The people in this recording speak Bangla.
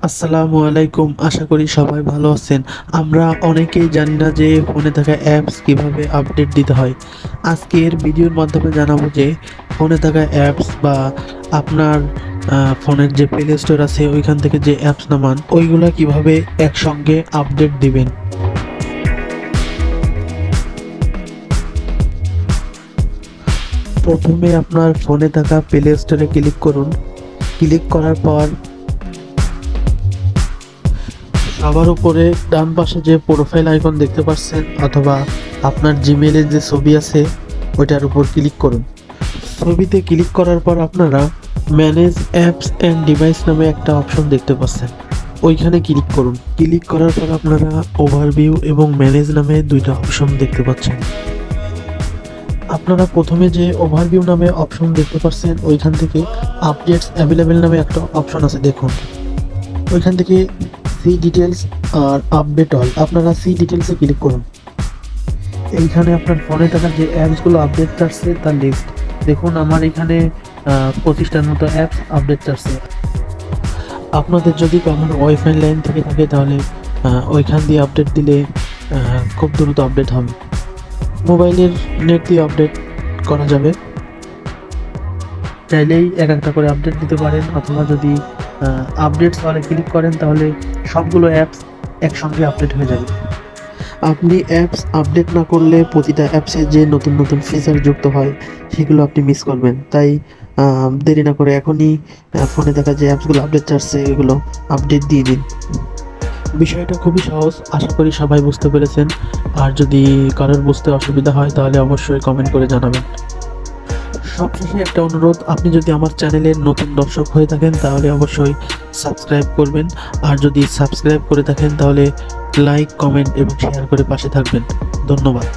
আসসালামু আলাইকুম। আশা করি সবাই ভালো আছেন। আমরা অনেকেই জানি না যে ফোনে থাকা অ্যাপস কিভাবে আপডেট দিতে হয়। আজকের ভিডিওর মাধ্যমে জানাবো যে ফোনে থাকা অ্যাপস বা আপনার ফোনের যে প্লে স্টোর আছে ওইখান থেকে যে অ্যাপস নামান ওইগুলা কিভাবে একসঙ্গে আপডেট দিবেন। প্রথমে আপনার ফোনে থাকা প্লে স্টোরে ক্লিক করুন। ক্লিক করার পর সবার উপরে ডান পাশে যে প্রোফাইল আইকন দেখতে পাচ্ছেন অথবা আপনার জিমেইলের যে ছবি আছে ওইটার উপর ক্লিক করুন। ছবিতে ক্লিক করার পর আপনারা ম্যানেজ অ্যাপস অ্যান্ড ডিভাইস নামে একটা অপশন দেখতে পাচ্ছেন, ওইখানে ক্লিক করুন। ক্লিক করার পর আপনারা ওভারভিউ এবং ম্যানেজ নামে দুইটা অপশন দেখতে পাচ্ছেন। আপনারা প্রথমে যে ওভারভিউ নামে অপশন দেখতে পাচ্ছেন ওইখান থেকে আপডেটস অ্যাভেলেবেল নামে একটা অপশন আছে, দেখুন ওইখান থেকে সি ডিটেলস আর আপডেট অল, আপনারা সি ডিটেলসে ক্লিক করুন। এইখানে আপনার ফোনে থাকা যে অ্যাপসগুলো আপডেট আসছে তার লিস্ট দেখুন। আমার এখানে 25টার মতো অ্যাপস আপডেট আসছে। আপনাদের যদি আমার ওয়াইফাই লাইন থেকে থাকে তাহলে ওইখান দিয়ে আপডেট দিলে খুব দ্রুত আপডেট হবে। মোবাইলের নেট দিয়ে আপডেট করা যাবে, চাইলেই এক একটা করে আপডেট দিতে পারেন, অথবা যদি আপডেটস ওয়ালে ক্লিক করেন তাহলে সবগুলো অ্যাপস একসঙ্গে আপডেট হয়ে যাবে। আপনি অ্যাপস আপডেট না করলে প্রতিটা অ্যাপসে যে নতুন নতুন ফিচার যুক্ত হয় সেগুলো আপনি মিস করবেন। তাই দেরি না করে এখনই ফোনে থাকা যে অ্যাপসগুলো আপডেট আসছে এগুলো আপডেট দিয়ে দিন। বিষয়টা খুবই সহজ, আশা করি সবাই বুঝতে পেরেছেন। আর যদি কারোর বুঝতে অসুবিধা হয় তাহলে অবশ্যই কমেন্ট করে জানাবেন। সবশেষে একটা অনুরোধ, আপনি যদি আমার চ্যানেলের নতুন দর্শক হয়ে থাকেন তাহলে অবশ্যই সাবস্ক্রাইব করবেন। আর যদি সাবস্ক্রাইব করে থাকেন তাহলে লাইক, কমেন্ট এবং শেয়ার করে পাশে থাকবেন। ধন্যবাদ।